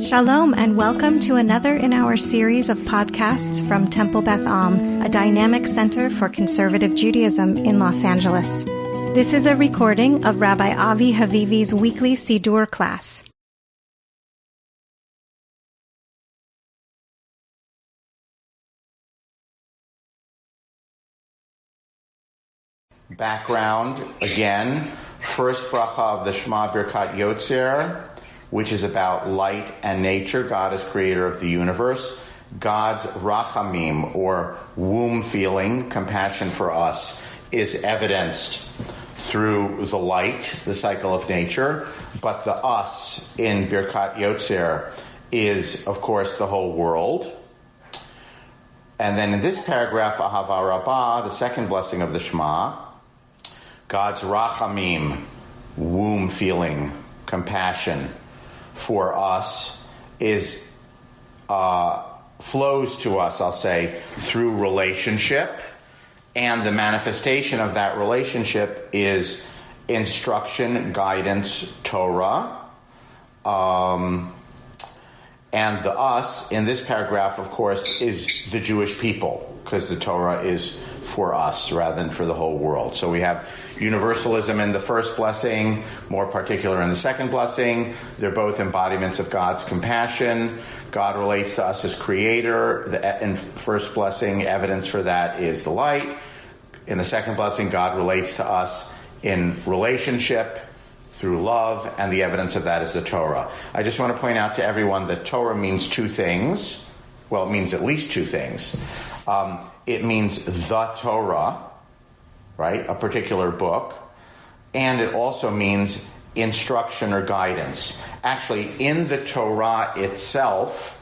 Shalom and welcome to another in our series of podcasts from Temple Beth Am, a dynamic center for conservative Judaism in Los Angeles. This is a recording of Rabbi Avi Havivi's weekly Siddur class. Background, again, first bracha of the Shema Birkat Yotzer, which is about light and nature. God is creator of the universe. God's rachamim, or womb feeling, compassion for us, is evidenced through the light, the cycle of nature. But the us in Birkat Yotzer is, of course, the whole world. And then in this paragraph, Ahava Rabbah, the second blessing of the Shema, God's rachamim, womb feeling, compassion for us is flows to us, I'll say, through relationship, and the manifestation of that relationship is instruction, guidance, Torah, and the us in this paragraph, of course, is the Jewish people, because the Torah is for us rather than for the whole world. So we have universalism in the first blessing, more particular in the second blessing. They're both embodiments of God's compassion. God relates to us as creator. In first blessing, evidence for that is the light. In the second blessing, God relates to us in relationship through love, and the evidence of that is the Torah. I just want to point out to everyone that Torah means two things. Well, it means at least two things. It means the Torah, right, a particular book, and it also means instruction or guidance. Actually, in the Torah itself,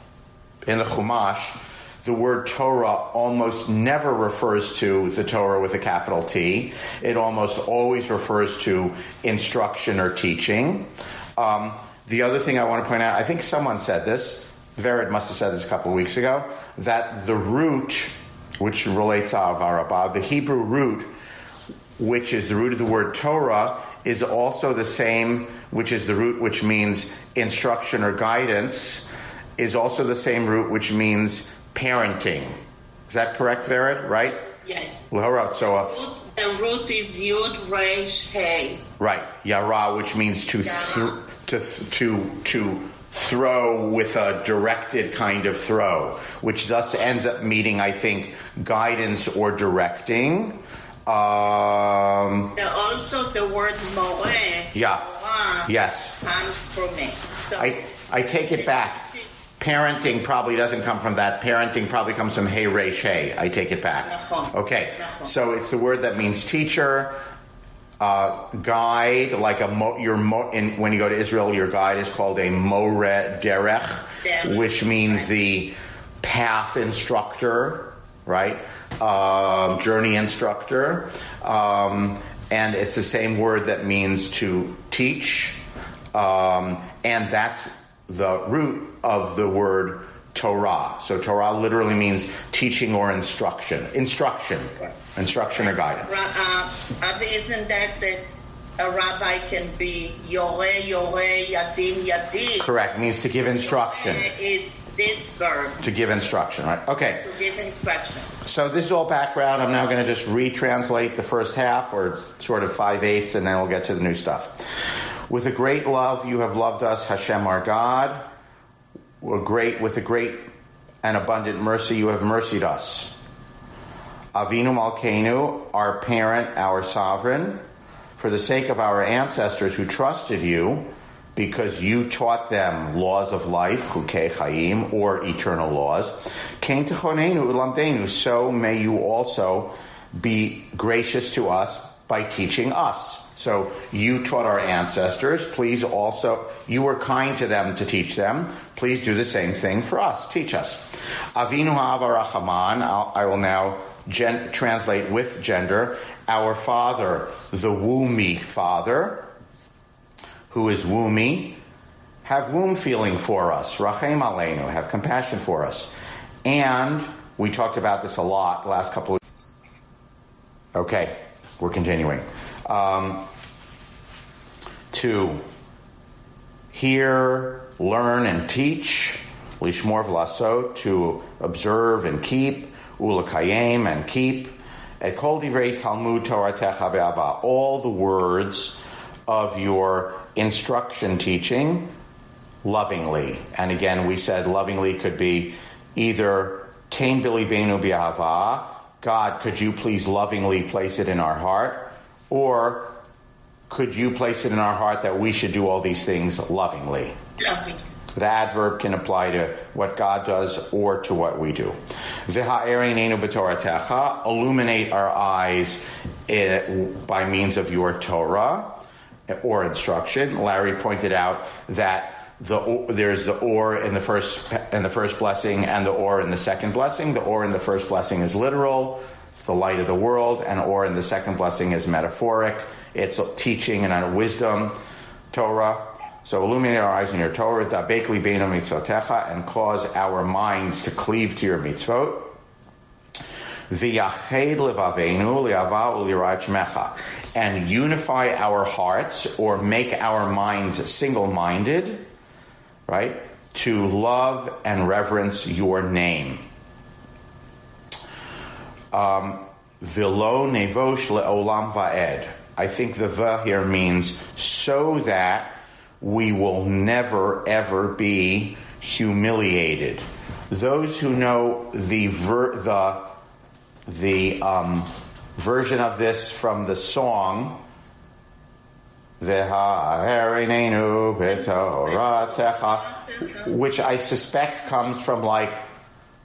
in the Chumash, the word Torah almost never refers to the Torah with a capital T. It almost always refers to instruction or teaching. The other thing I want to point out, I think someone said this, Vered must have said this a couple of weeks ago, that the root, which relates to Ahava Rabbah, the Hebrew root, which is the root of the word Torah, is also the same, which is the root which means instruction or guidance, is also the same root which means parenting. Is that correct, Vered? Right? Yes. So the root is Yud Resh Hey. Right. Yara, which means to throw with a directed kind of throw, which thus ends up meaning, I think, guidance or directing. Also, the word moe. Yeah. Yes. Comes from it. So I take it back. Parenting probably doesn't come from that. Parenting probably comes from hey, resh, hey. I take it back. Okay. So it's the word that means teacher, guide, like when you go to Israel, your guide is called a more derech, which means the path instructor, right? Journey instructor. And it's the same word that means to teach. And that's the root of the word Torah. So Torah literally means teaching or instruction. Instruction or guidance. Isn't that a rabbi can be yoreh, yadim, yadim? Correct. It means to give instruction. Is this verb. To give instruction, right? Okay. To give instruction. So this is all background. I'm now going to just retranslate the first half, or sort of 5/8, and then we'll get to the new stuff. With a great love you have loved us, Hashem our God. With a great and abundant mercy you have mercied us. Avinu Malkeinu, our parent, our sovereign, for the sake of our ancestors who trusted you, because you taught them laws of life, chukei chayim, or eternal laws. Kein techonenu ulamdenu, so may you also be gracious to us by teaching us. So you taught our ancestors. Please also, you were kind to them to teach them. Please do the same thing for us. Teach us. Avinu ha'ava rachaman, I will now translate with gender. Our Father, the womby Father, who is womby, have womb feeling for us. Rachem aleinu, have compassion for us. And we talked about this a lot last couple of. Okay, we're continuing. To hear, learn, and teach, lishmor v'lasot, to observe and keep, ulakayem, and keep, et kol divrei Talmud Toratecha be'ava, all the words of your instruction teaching, lovingly. And again, we said lovingly could be either Tein b'libeinu b'ahava, God, could you please lovingly place it in our heart, or could you place it in our heart that we should do all these things lovingly? Loving. The adverb can apply to what God does or to what we do. V'ha'ereneinu b'toratecha, illuminate our eyes by means of your Torah or instruction. Larry pointed out that there's the or in the first blessing and the or in the second blessing. The or in the first blessing is literal. It's the light of the world, and or in the second blessing is metaphoric. It's teaching and wisdom, Torah. So illuminate our eyes in your Torah, dabek libeinu mitzvotecha, and cause our minds to cleave to your mitzvot. V'yached levaveinu li'ava u'lirat shmecha, and unify our hearts, or make our minds single-minded, right, to love and reverence your name. V'lo nevosh le'olam va'ed. I think the va here means so that we will never, ever be humiliated. Those who know the version of this from the song, V'ha'ereneinu b'toratecha, which I suspect comes from like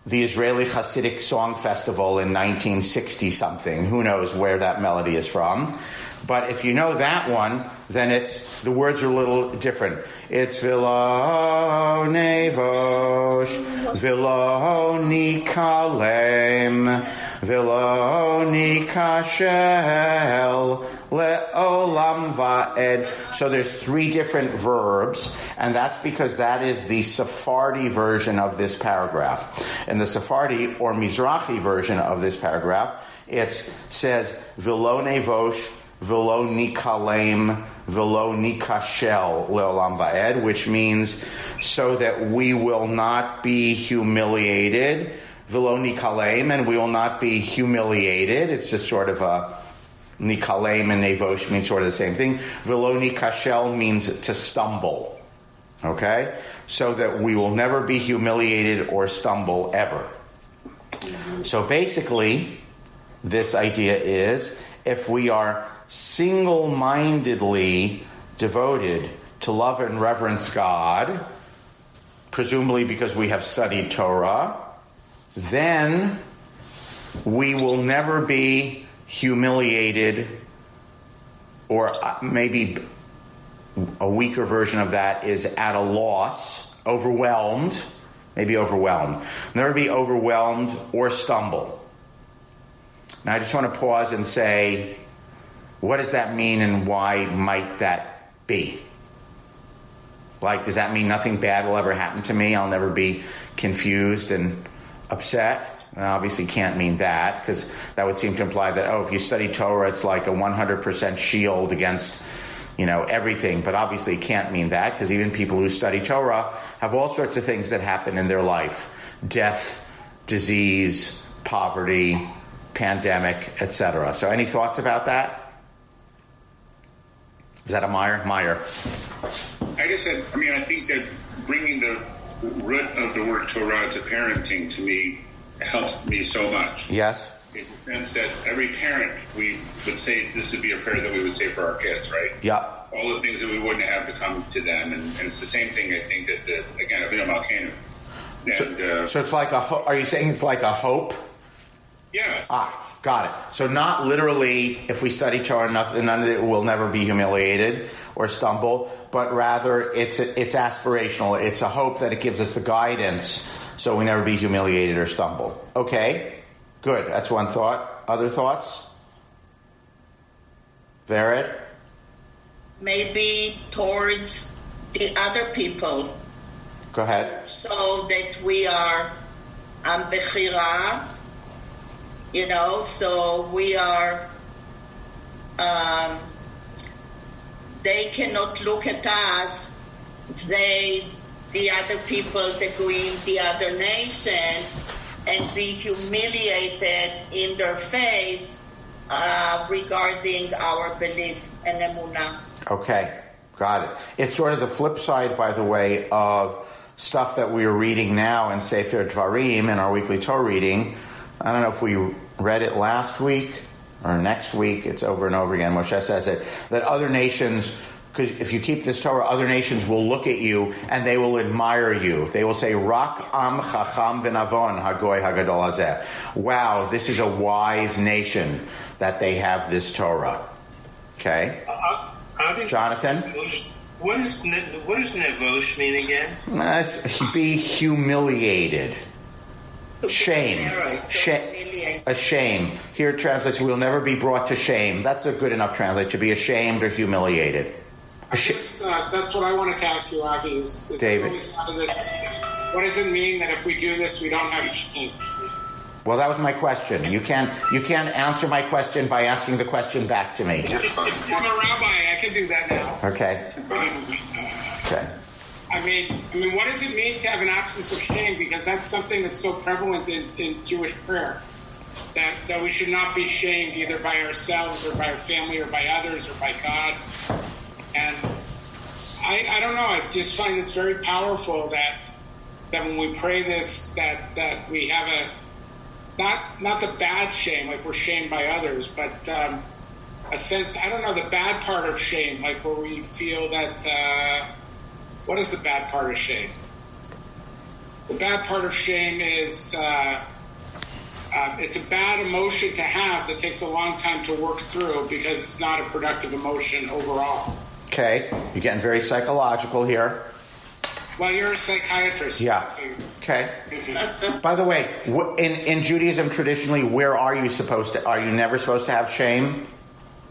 the Israeli Hasidic Song Festival in 1960-something. Who knows where that melody is from. But if you know that one, then the words are a little different. It's V'lo nevosh, V'lo nikalem, V'lo nikashel, le'olam va'ed. So there's 3 different verbs, and that's because that is the Sephardi version of this paragraph. In the Sephardi or Mizrahi version of this paragraph, it says V'lo nevosh, V'lo nikalem, V'lo nikashel le'olam va'ed, which means so that we will not be humiliated. V'lo nikalem, and we will not be humiliated. It's just sort of a nikalem and nevosh mean sort of the same thing. V'lo nikashel means to stumble. Okay? So that we will never be humiliated or stumble ever. So basically, this idea is if we are single-mindedly devoted to love and reverence God, presumably because we have studied Torah, then we will never be humiliated, or maybe a weaker version of that is at a loss, overwhelmed, never be overwhelmed or stumble. Now I just want to pause and say, what does that mean and why might that be? Like, does that mean nothing bad will ever happen to me? I'll never be confused and upset? And obviously can't mean that, because that would seem to imply that, if you study Torah, it's like a 100% shield against, everything. But obviously it can't mean that, because even people who study Torah have all sorts of things that happen in their life. Death, disease, poverty, pandemic, etc. So any thoughts about that? Is that a Meyer? I guess I think that bringing the root of the word Torah to parenting, to me, helps me so much. Yes. In the sense that every parent, we would say, this would be a prayer that we would say for our kids, right? Yeah. All the things that we wouldn't have to come to them. And it's the same thing, I think, that, again, Avinu Malkeinu. So it's like are you saying it's like a hope? Yeah. Got it. So not literally, if we study Torah, none of it will never be humiliated or stumble, but rather it's aspirational. It's a hope that it gives us the guidance so we never be humiliated or stumble. Okay, good. That's one thought. Other thoughts? Vered? Maybe towards the other people. Go ahead. So that we are bechira, so we are, they cannot look at us the other people, the Goyim, the other nation, and be humiliated in their face regarding our belief and emunah. Okay, got it. It's sort of the flip side, by the way, of stuff that we are reading now in Sefer Dvarim in our weekly Torah reading. I don't know if we read it last week or next week. It's over and over again. Moshe says it, that other nations, because if you keep this Torah, other nations will look at you and they will admire you. They will say, Rak am chacham v'navon hagoy hagadol hazeh. Wow, this is a wise nation that they have this Torah. Okay? Jonathan? What does nevosh mean again? Be humiliated. Shame. A shame. Here it translates, we'll never be brought to shame. That's a good enough translation, to be ashamed or humiliated. That's what I wanted to ask you, Avi, is David. What does it mean that if we do this, we don't have shame? Well, that was my question. You can't answer my question by asking the question back to me. I'm a rabbi. I can do that now. Okay. I mean, what does it mean to have an absence of shame? Because that's something that's so prevalent in Jewish prayer. That we should not be shamed either by ourselves or by our family or by others or by God. And I don't know. I just find it's very powerful that when we pray this, that we have a not the bad shame, like we're shamed by others, but a sense, I don't know, the bad part of shame, like where we feel that, what is the bad part of shame? The bad part of shame is, it's a bad emotion to have that takes a long time to work through because it's not a productive emotion overall. Okay, you're getting very psychological here. Well, you're a psychiatrist. Yeah. Okay. By the way, in Judaism traditionally, where are you never supposed to have shame?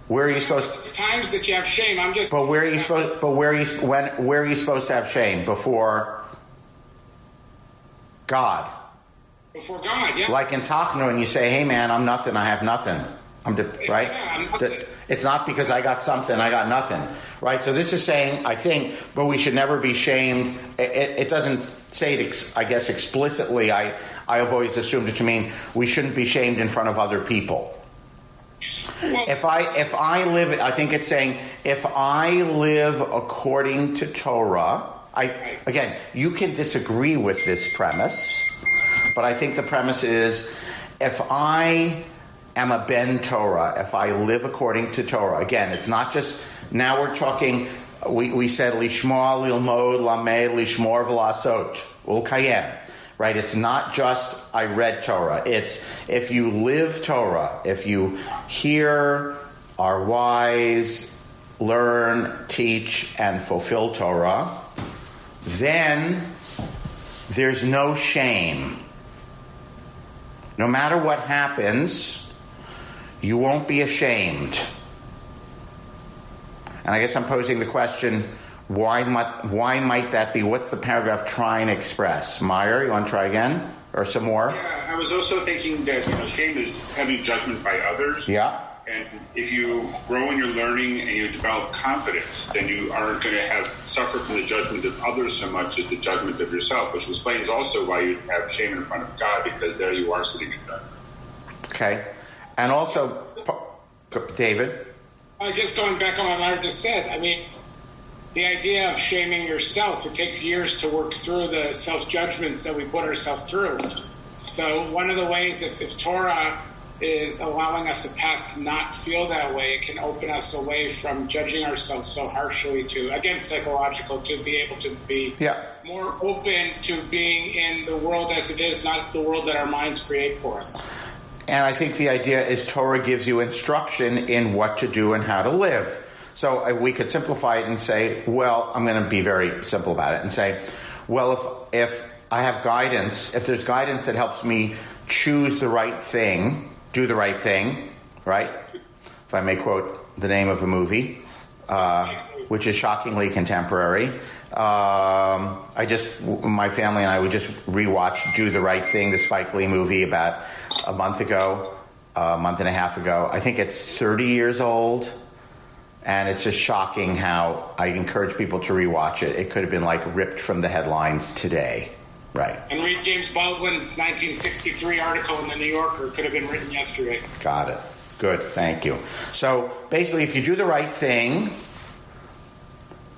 Where are you supposed? There's times that you have shame. I'm just. But where are you supposed? But where are you supposed to have shame? Before God. Before God, yeah. Like in Tachnun, you say, "Hey, man, I'm nothing. I have nothing." Right? Yeah, I'm nothing. It's not because I got something, I got nothing. Right? So this is saying, I think, but we should never be shamed. It doesn't say it, I guess, explicitly. I have always assumed it to mean we shouldn't be shamed in front of other people. Well, If I live, I think it's saying, if I live according to Torah, again, you can disagree with this premise, but I think the premise is, if I am a ben Torah, if I live according to Torah, again, it's not just, now we're talking, we said, lishmoa, lilmod, lamed, lishmor, v'lasot, ulkayem, right? It's not just, I read Torah. It's, if you live Torah, if you hear, are wise, learn, teach, and fulfill Torah, then there's no shame. No matter what happens, you won't be ashamed. And I guess I'm posing the question, why might that be? What's the paragraph trying to express? Meyer, you want to try again? Or some more? Yeah, I was also thinking that shame is having judgment by others. Yeah. And if you grow in your learning and you develop confidence, then you aren't going to suffer from the judgment of others so much as the judgment of yourself, which explains also why you have shame in front of God, because there you are sitting in judgment. Okay. And also, David? I guess going back on what Meyer just said, I mean, the idea of shaming yourself, it takes years to work through the self-judgments that we put ourselves through. So one of the ways, if Torah is allowing us a path to not feel that way, it can open us away from judging ourselves so harshly to, again, psychological, to be able to be more open to being in the world as it is, not the world that our minds create for us. And I think the idea is Torah gives you instruction in what to do and how to live. So we could simplify it and say, well, I'm going to be very simple about it and say, well, if I have guidance, if there's guidance that helps me choose the right thing, do the right thing, right? If I may quote the name of a movie, which is shockingly contemporary. My family and I would just rewatch Do the Right Thing, the Spike Lee movie about a month and a half ago. I think it's 30 years old. And it's just shocking how I encourage people to rewatch it. It could have been like ripped from the headlines today. Right. And read James Baldwin's 1963 article in the New Yorker. It could have been written yesterday. Got it. Good. Thank you. So basically, if you do the right thing,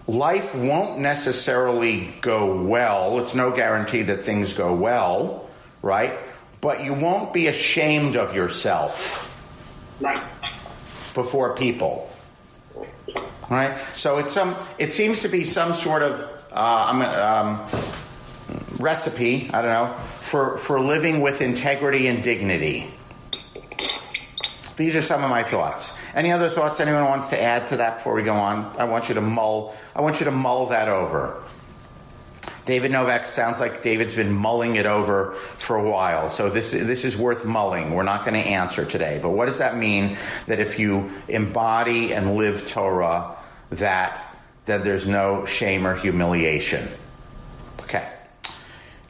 life won't necessarily go well. It's no guarantee that things go well, right? But you won't be ashamed of yourself before people, right? So it seems to be some sort of recipe, I don't know, for living with integrity and dignity. These are some of my thoughts. Any other thoughts anyone wants to add to that before we go on? I want you to mull that over. David Novak, sounds like David's been mulling it over for a while. So this is worth mulling. We're not going to answer today. But what does that mean that if you embody and live Torah, then there's no shame or humiliation? Okay.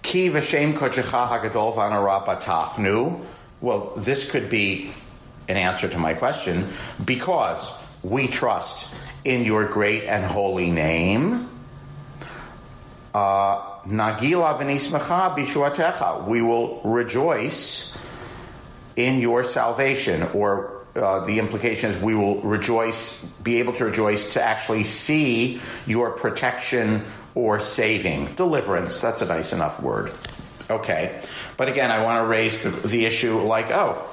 Ki v'shem kodechecha hagadol v'hanora batachnu. Well, this could be an answer to my question. Because we trust in your great and holy name. Nagila v'nismecha b'shuatecha. We will rejoice in your salvation. Or the implication is we will be able to rejoice to actually see your protection or saving. Deliverance, that's a nice enough word. Okay. But again, I want to raise the issue like, I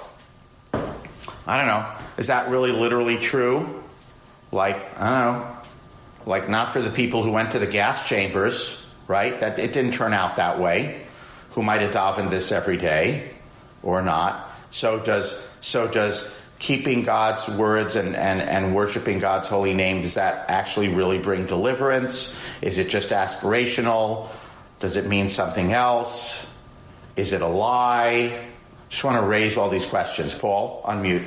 don't know, is that really literally true? Like, I don't know, like not for the people who went to the gas chambers, right? That it didn't turn out that way, who might have davened this every day or not. So does keeping God's words and worshiping God's holy name, does that actually really bring deliverance? Is it just aspirational? Does it mean something else? Is it a lie? Just want to raise all these questions. Paul, unmute.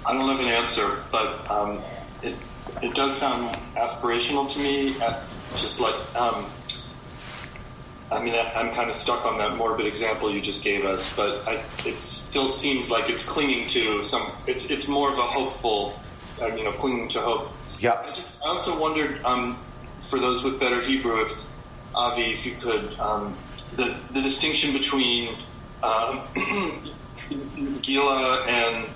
I don't have an answer, but it does sound aspirational to me. Just like, I'm kind of stuck on that morbid example you just gave us, but it still seems like it's clinging to some. It's more of a hopeful, clinging to hope. Yeah. I also wondered, for those with better Hebrew, if Avi, if you could, the distinction between Gila and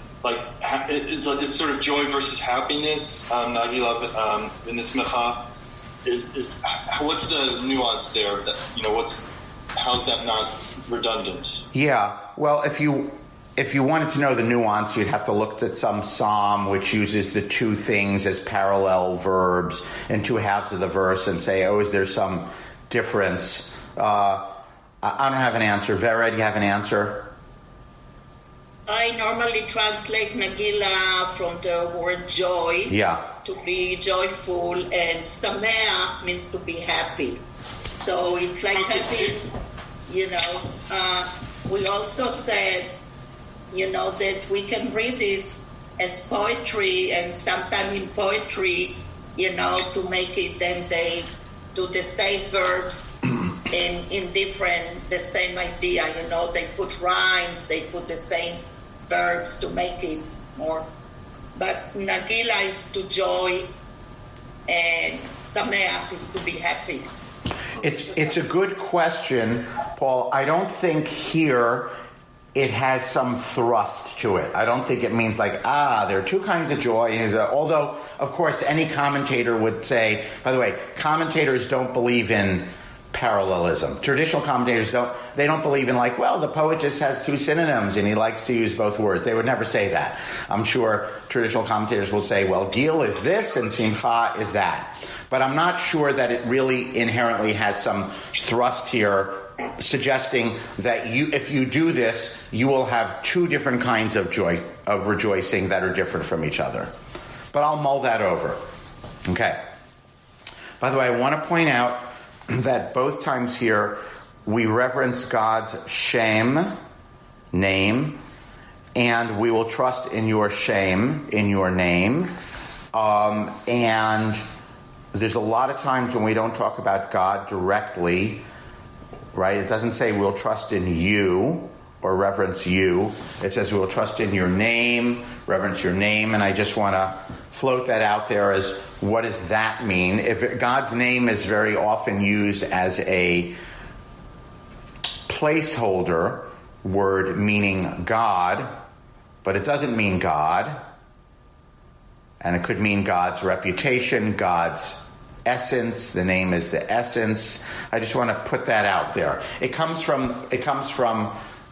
it's sort of joy versus happiness. Nagila v'nismecha. What's the nuance there? How's that not redundant? Yeah. Well, if you wanted to know the nuance, you'd have to look at some psalm which uses the two things as parallel verbs in two halves of the verse and say, is there some difference? I don't have an answer. Vera, do you have an answer? I normally translate Nagila from the word joy. Yeah. To be joyful, and Sameach means to be happy. So it's like we also said, that we can read this as poetry, and sometimes in poetry, to make it, then they do the same verbs in different, the same idea, they put rhymes, they put the same verbs to make it more. But Nagila is to joy, and Sameach is to be happy. It's a good question, Paul. I don't think here it has some thrust to it. I don't think it means like, there are two kinds of joy. Although, of course, any commentator would say, by the way, commentators don't believe in parallelism. Traditional commentators don't believe in the poet just has two synonyms and he likes to use both words. They would never say that. I'm sure traditional commentators will say, Gil is this and Simcha is that. But I'm not sure that it really inherently has some thrust here suggesting that if you do this, you will have two different kinds of joy, of rejoicing that are different from each other. But I'll mull that over. Okay. By the way, I want to point out that both times here we reverence God's Shem, name, and we will trust in your Shem, in your name. And there's a lot of times when we don't talk about God directly, right? It doesn't say we'll trust in you or reverence you. It says we'll trust in your name, reverence your name, and I just want to float that out there as what does that mean? If God's name is very often used as a placeholder word meaning God, but it doesn't mean God, and it could mean God's reputation, God's essence. The name is the essence. I just want to put that out there. It comes from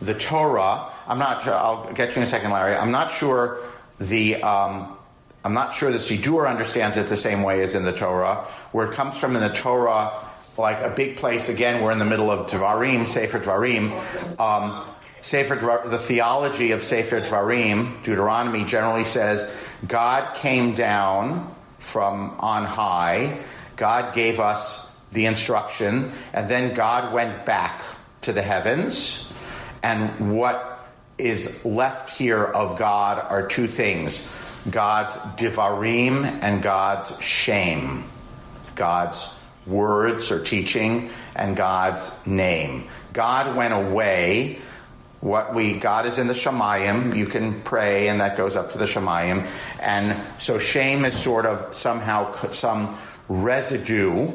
the Torah. I'm not sure. I'll get you in a second, Larry. I'm not sure the Siddur understands it the same way as in the Torah. Where it comes from in the Torah, like a big place. Again, we're in the middle of Dvarim, Sefer Dvarim. The theology of Sefer Dvarim, Deuteronomy, generally says God came down from on high. God gave us the instruction, and then God went back to the heavens. And what is left here of God are two things: God's Divarim and God's Shem. God's words or teaching and God's name. God went away. God is in the Shemayim. You can pray, and that goes up to the Shemayim. And so Shem is sort of somehow some residue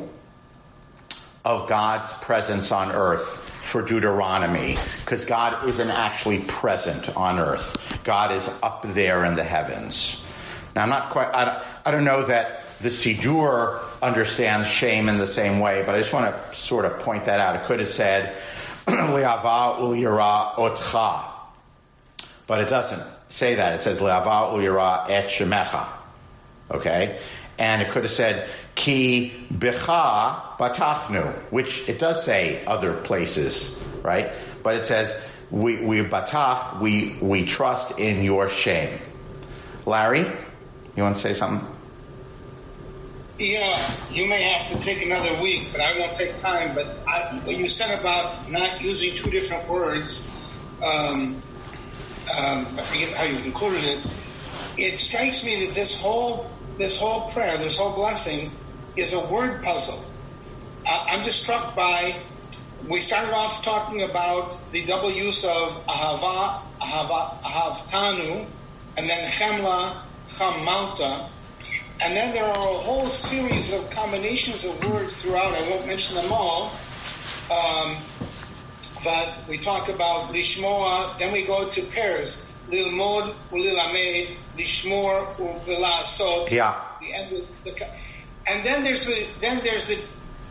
of God's presence on earth for Deuteronomy, because God isn't actually present on earth. God is up there in the heavens. Now, I don't know that the Siddur understands Shem in the same way, but I just want to sort of point that out. It could have said, Le'ava u'yira otcha. But it doesn't say that. It says, Le'ava u'yira et shemecha. Okay? And it could have said, Ki bicha batachnu, which it does say other places, right? But it says, we batach, we trust in your Shem. Larry, you want to say something? Yeah, you may have to take another week, but I won't take time. But what you said about not using two different words, I forget how you concluded it. It strikes me that this whole prayer, this whole blessing, is a word puzzle. I'm just struck by. We started off talking about the double use of Ahava, Ahavtanu, and then Chemla, Chamalta. And then there are a whole series of combinations of words throughout. I won't mention them all. But we talk about Lishmoa, then we go to pairs. Lilmod, Ulilamed, Lishmor, Uvilasot. Yeah. The end of the, and then there's the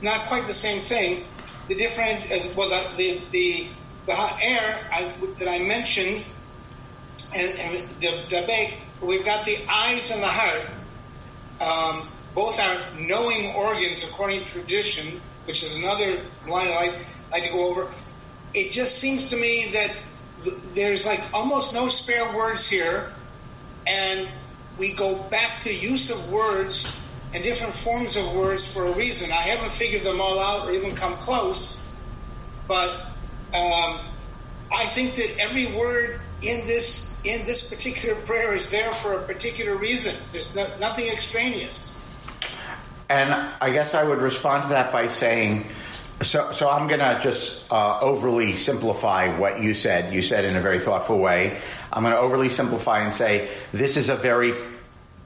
not quite the same thing. The different, the air that I mentioned, and the bake, we've got the eyes and the heart. Both are knowing organs according to tradition, which is another line I like to go over. It just seems to me that there's like almost no spare words here, and we go back to use of words and different forms of words for a reason. I haven't figured them all out or even come close, but I think that every word in this particular prayer is there for a particular reason. There's nothing extraneous. And I guess I would respond to that by saying, so I'm going to just overly simplify what you said. You said in a very thoughtful way. I'm going to overly simplify and say this is a very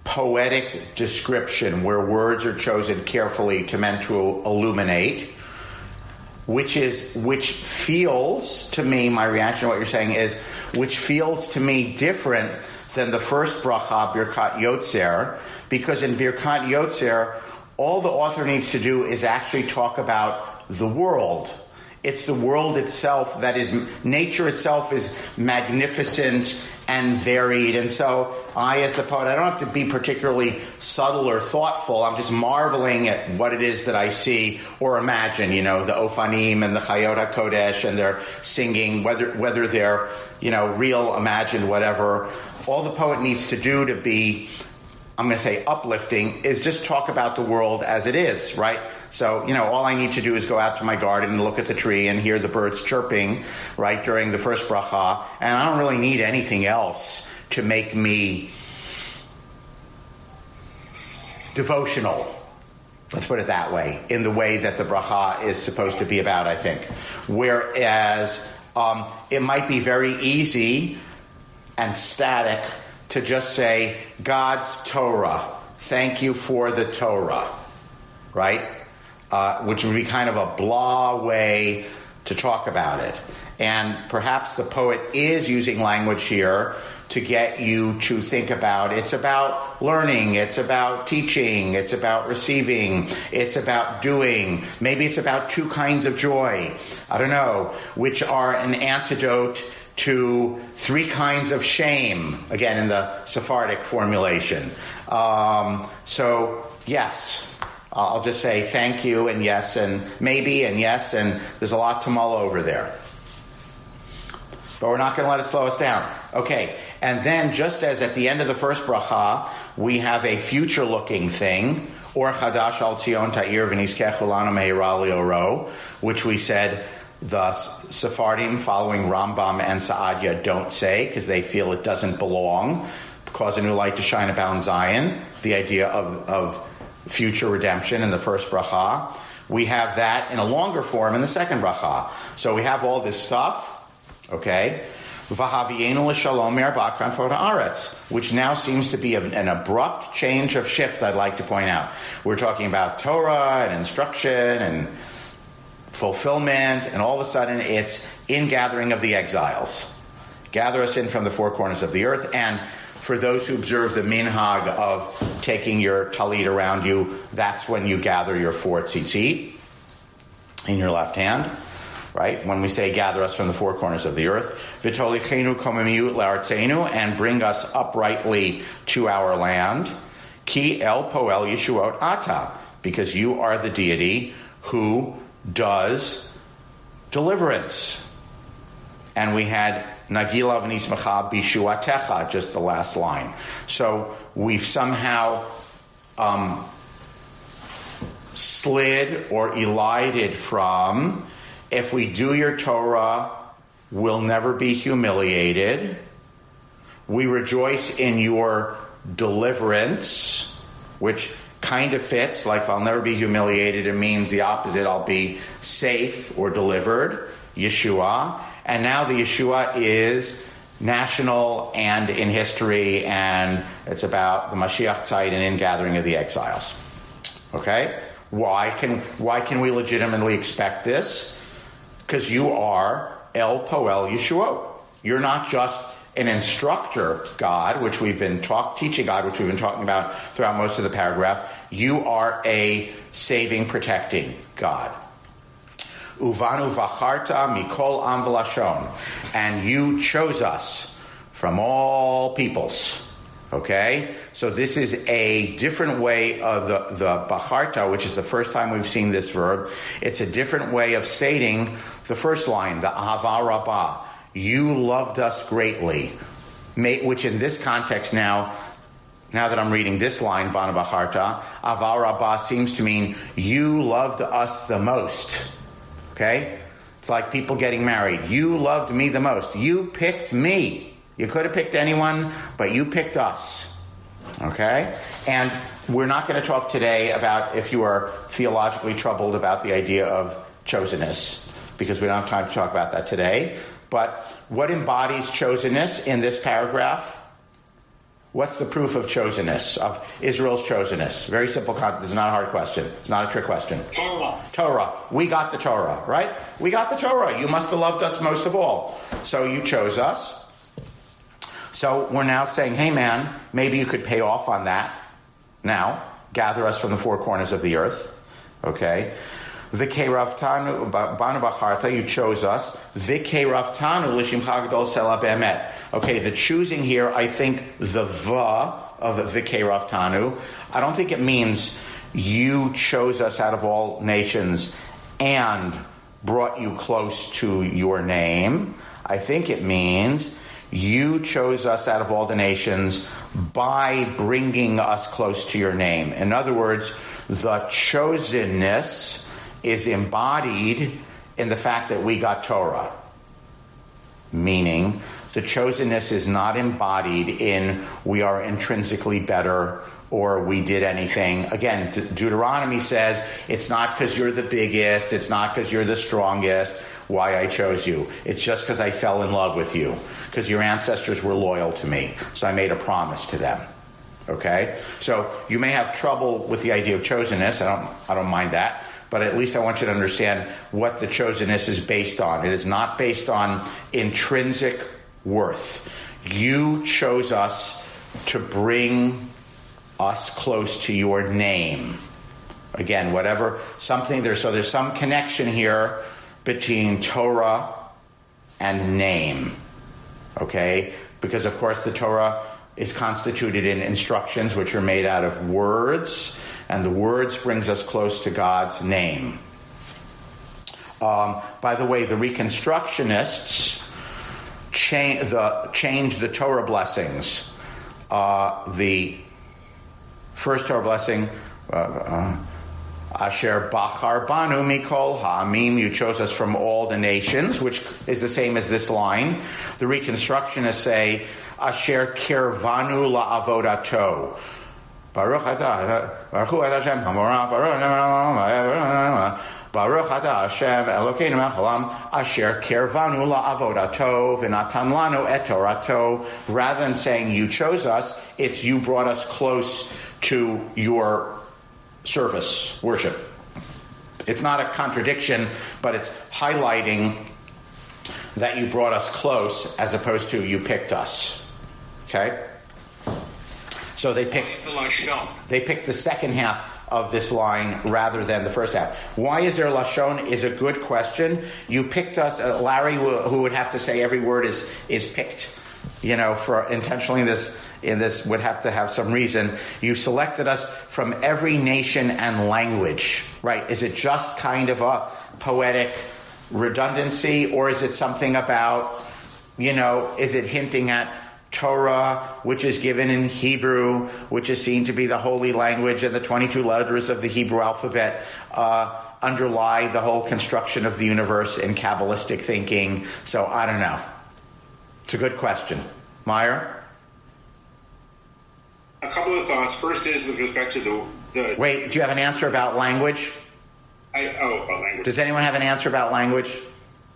poetic description where words are chosen carefully meant to illuminate, which feels to me, my reaction to what you're saying is, which feels to me different than the first bracha, Birkat Yotzer, because in Birkat Yotzer, all the author needs to do is actually talk about the world. It's the world itself that is, nature itself is magnificent and varied. And so I, as the poet, I don't have to be particularly subtle or thoughtful. I'm just marveling at what it is that I see or imagine, the Ofanim and the Chayot HaKodesh, and they're singing, whether they're, real, imagined, whatever. All the poet needs to do to be, I'm going to say uplifting, is just talk about the world as it is, right? So, all I need to do is go out to my garden and look at the tree and hear the birds chirping, right, during the first bracha. And I don't really need anything else to make me devotional. Let's put it that way, in the way that the bracha is supposed to be about, I think. Whereas it might be very easy and static to just say, God's Torah. Thank you for the Torah, right? Which would be kind of a blah way to talk about it. And perhaps the poet is using language here to get you to think about, it's about learning, it's about teaching, it's about receiving, it's about doing. Maybe it's about two kinds of joy, I don't know, which are an antidote to three kinds of shame, again in the Sephardic formulation. So, yes, I'll just say thank you and yes and maybe and yes, and there's a lot to mull over there. But we're not going to let it slow us down. Okay, and then just as at the end of the first bracha, we have a future-looking thing, Or Chadash al Tzion Ta'ir V'nizkech Ulanu Me'ira Li'oro, which we said the Sephardim following Rambam and Saadia don't say because they feel it doesn't belong. Cause a new light to shine about Zion, the idea of future redemption in the first bracha. We have that in a longer form in the second bracha. So we have all this stuff, okay? Which now seems to be an abrupt change of shift, I'd like to point out. We're talking about Torah and instruction and fulfillment, and all of a sudden it's ingathering of the exiles. Gather us in from the four corners of the earth. And for those who observe the minhag of taking your talit around you, that's when you gather your four tzitzit in your left hand. Right? When we say gather us from the four corners of the earth, V'tolichenu komemiut la'artzenu, and bring us uprightly to our land. Ki el poel yeshuot ata, because you are the deity who does deliverance. And we had Nagila v'nismacha bishuatecha, just the last line. So we've somehow slid or elided from, if we do your Torah, we'll never be humiliated. We rejoice in your deliverance, which kind of fits, like I'll never be humiliated. It means the opposite, I'll be safe or delivered, Yeshua. And now the Yeshua is national and in history, and it's about the Mashiach Tzeit and ingathering of the exiles. Okay? Why can we legitimately expect this? Because you are El Poel Yeshuot. You're not just an instructor God, which we've been teaching God, which we've been talking about throughout most of the paragraph. You are a saving, protecting God. Uvanu v'acharta mikol am v'lashon, and you chose us from all peoples. Okay, so this is a different way of the bacharta, which is the first time we've seen this verb. It's a different way of stating the first line, the Ahava Rabbah. You loved us greatly, which in this context now that I'm reading this line, Bana Bacharta, Ahava Rabbah seems to mean you loved us the most. Okay, it's like people getting married. You loved me the most. You picked me. You could have picked anyone, but you picked us. Okay? And we're not going to talk today about if you are theologically troubled about the idea of chosenness, because we don't have time to talk about that today. But what embodies chosenness in this paragraph? What's the proof of chosenness, of Israel's chosenness? Very simple concept. This is not a hard question. It's not a trick question. Torah. We got the Torah, right? We got the Torah. You must have loved us most of all. So you chose us. So we're now saying, hey man, maybe you could pay off on that. Now, gather us from the four corners of the earth. Okay. V'kei raftanu banu bacharta, you chose us. V'kei raftanu l'shimcha gadol sela be'emet. Okay, the choosing here, I think the va of v'kei raftanu, I don't think it means you chose us out of all nations and brought you close to your name. I think it means you chose us out of all the nations by bringing us close to your name. In other words, the chosenness is embodied in the fact that we got Torah. Meaning, the chosenness is not embodied in we are intrinsically better or we did anything. Again, Deuteronomy says it's not because you're the biggest, it's not because you're the strongest why I chose you. It's just because I fell in love with you, because your ancestors were loyal to me, so I made a promise to them. Okay? So you may have trouble with the idea of chosenness. I don't mind that. But at least I want you to understand what the chosenness is based on. It is not based on intrinsic worth. You chose us to bring us close to your name. Again, whatever, something there. So there's some connection here between Torah and name. Okay? Because, of course, the Torah is constituted in instructions which are made out of words, and the words brings us close to God's name. By the way, the Reconstructionists changed the Torah blessings. The first Torah blessing, Asher Bachar Banu Mikol Ha'amim, you chose us from all the nations, which is the same as this line. The Reconstructionists say, Asher Kirvanu La'avodato. Baruch Atah Hashem Hamorah, Baruch Atah Hashem Elokeinu Mechalam, Asher Kirvanu La'avodato V'natan Lanu Et Torato. Rather than saying you chose us, it's you brought us close to your service, worship. It's not a contradiction, but it's highlighting that you brought us close as opposed to you picked us. Okay? So they picked the second half of this line rather than the first half. Why is there lashon is a good question. You picked us, Larry, who would have to say every word is picked, for intentionally in this would have to have some reason. You selected us from every nation and language, right? Is it just kind of a poetic redundancy, or is it something about, is it hinting at Torah, which is given in Hebrew, which is seen to be the holy language, and the 22 letters of the Hebrew alphabet underlie the whole construction of the universe in Kabbalistic thinking. So I don't know. It's a good question. Meyer? A couple of thoughts. First is with respect to the Wait, do you have an answer about language? About language. Does anyone have an answer about language?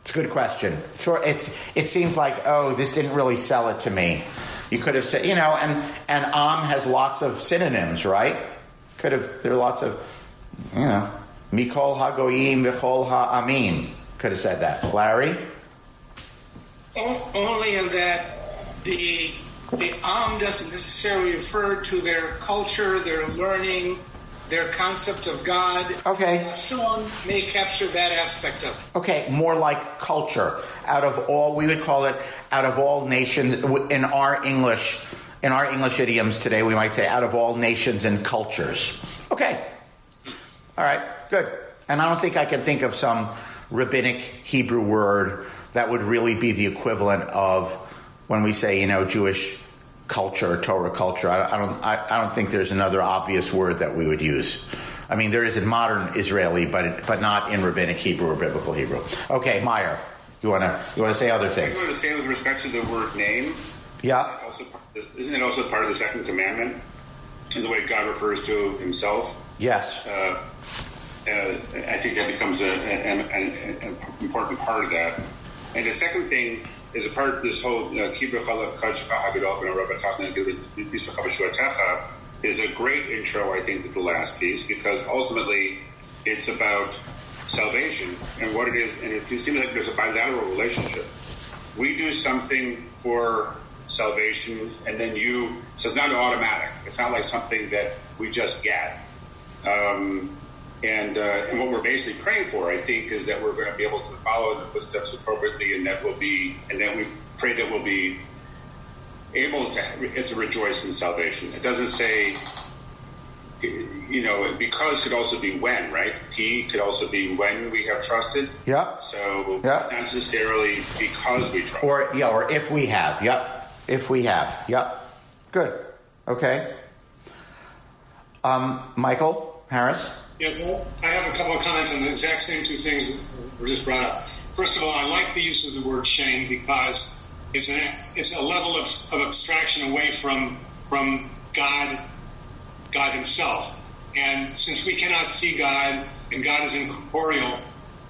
It's a good question. It seems like, this didn't really sell it to me. You could have said, and has lots of synonyms, right? There are lots of, Mikol HaGoyim V'chol HaAmim. Could have said that. Larry? Only in that the Am doesn't necessarily refer to their culture, their learning, their concept of God. Okay. Lashon may capture that aspect of it. Okay, more like culture. We would call it out of all nations. In our English idioms today, we might say out of all nations and cultures. Okay. All right, good. And I don't think I can think of some rabbinic Hebrew word that would really be the equivalent of when we say, Jewish culture, Torah culture. I don't think there's another obvious word that we would use. I mean, there is in modern Israeli, but not in rabbinic Hebrew or biblical Hebrew. Okay, Meyer, you want to say other things? I want to say with respect to the word name. Yeah. Isn't it also part of the second commandment in the way God refers to Himself? Yes. I think that becomes an important part of that. And the second thing is a part of this whole is a great intro, I think, to the last piece, because ultimately it's about salvation and what it is, and it seems like there's a bilateral relationship. We do something for salvation, and then so it's not automatic. It's not like something that we just get. And what we're basically praying for, I think, is that we're going to be able to follow in the footsteps appropriately, and that we pray that we'll be able to rejoice in salvation. It doesn't say, because could also be when, right? He could also be when we have trusted. Yeah. So not necessarily because we trust. Or if we have. Yep. If we have. Yep. Good. Okay. Michael Harris. Yes, I have a couple of comments on the exact same two things that were just brought up. First of all, I like the use of the word shame because it's a level of abstraction away from God God himself. And since we cannot see God and God is incorporeal,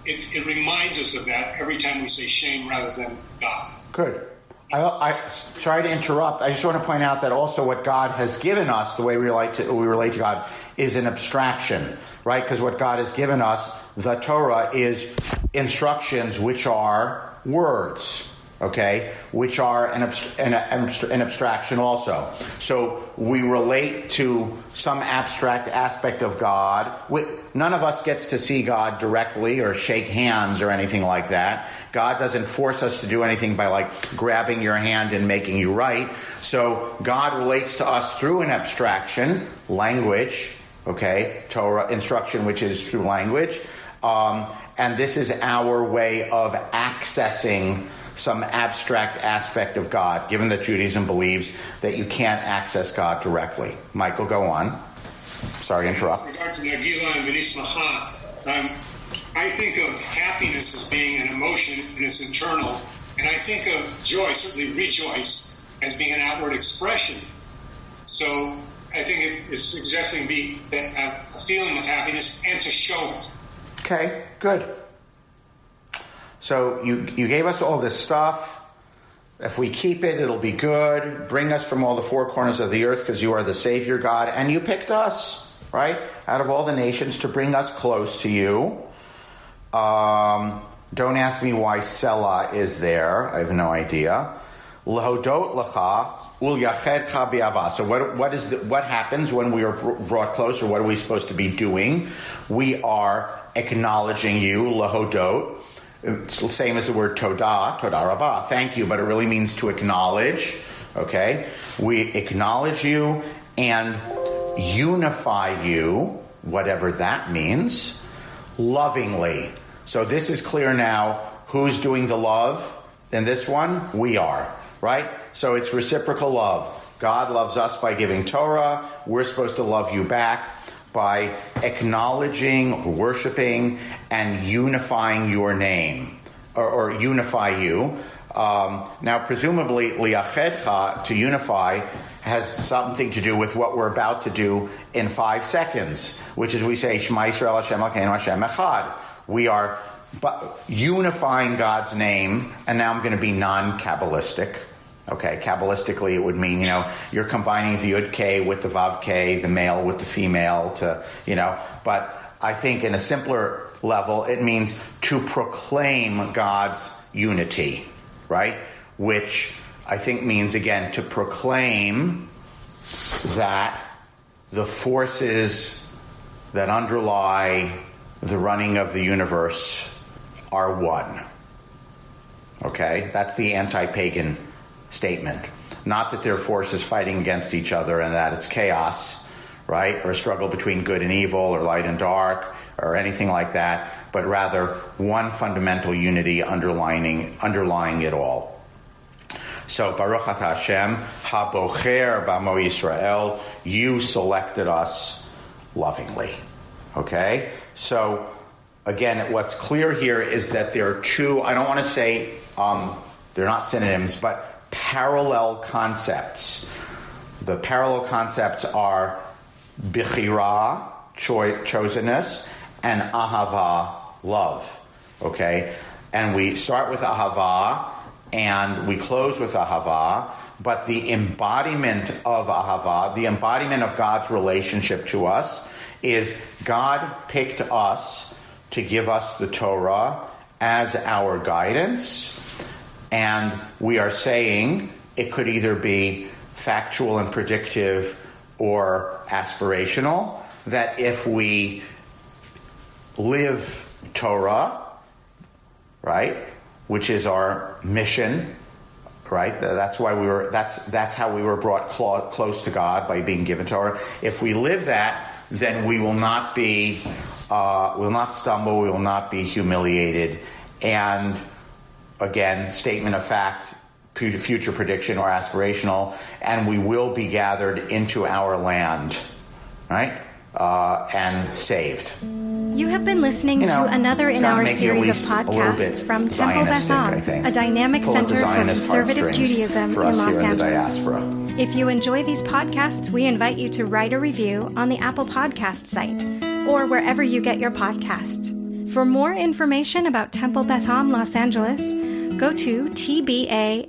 it reminds us of that every time we say shame rather than God. Good. I sorry to interrupt. I just want to point out that also what God has given us, the way we relate to God, is an abstraction, right? Because what God has given us, the Torah, is instructions which are words, okay, which are an abstraction also. So we relate to some abstract aspect of God. None of us gets to see God directly or shake hands or anything like that. God doesn't force us to do anything by grabbing your hand and making you right. So God relates to us through an abstraction, language, okay, Torah, instruction, which is through language. And this is our way of accessing some abstract aspect of God, given that Judaism believes that you can't access God directly. Michael, go on. Sorry to interrupt. With regard to Nagila and V'nismacha, I think of happiness as being an emotion and it's internal, and I think of joy, certainly rejoice, as being an outward expression. So I think it's suggesting a feeling of happiness and to show it. Okay, good. So you gave us all this stuff. If we keep it, it'll be good. Bring us from all the four corners of the earth because you are the Savior God. And you picked us, right, out of all the nations to bring us close to you. Don't ask me why Selah is there. I have no idea. L'hodot lecha u'yachedcha bi'ava. So what happens when we are brought closer? What are we supposed to be doing? We are acknowledging you, l'hodot. It's the same as the word todah rabbah, thank you, but it really means to acknowledge, okay? We acknowledge you and unify you, whatever that means, lovingly. So this is clear now. Who's doing the love in this one? We are, right? So it's reciprocal love. God loves us by giving Torah. We're supposed to love you back by acknowledging, worshiping, and unifying your name, or unify you. Now, presumably, liachedcha, to unify, has something to do with what we're about to do in 5 seconds, which is we say, Shema Yisrael Hashem Elokeinu Hashem Echad. We are unifying God's name, and now I'm going to be non-Kabbalistic. Okay, Kabbalistically it would mean, you're combining the Yud K with the Vav K, the male with the female but I think in a simpler level it means to proclaim God's unity, right? Which I think means, again, to proclaim that the forces that underlie the running of the universe are one. Okay, that's the anti-pagan statement. Not that there are forces fighting against each other and that it's chaos, right? Or a struggle between good and evil or light and dark or anything like that, but rather one fundamental unity underlying it all. So, Baruch Atah Hashem, Habocher B'Amo Yisrael, you selected us lovingly. Okay? So, again, what's clear here is that there are two, I don't want to say they're not synonyms, but parallel concepts. The parallel concepts are bichira, chosenness, and ahava, love. Okay? And we start with ahava, and we close with ahava, but the embodiment of ahava, the embodiment of God's relationship to us, is God picked us to give us the Torah as our guidance. And we are saying it could either be factual and predictive or aspirational, that if we live Torah, right, which is our mission, right, that's why that's how we were brought close to God, by being given Torah. If we live that, then we will not be, will not stumble, we will not be humiliated, and again, statement of fact, future prediction or aspirational, and we will be gathered into our land, right? And saved. You have been listening to another in our series of podcasts from Temple Beth Am, a dynamic center for conservative Judaism in Los Angeles. If you enjoy these podcasts, we invite you to write a review on the Apple Podcast site or wherever you get your podcasts. For more information about Temple Beth Am Los Angeles, go to tbala.org.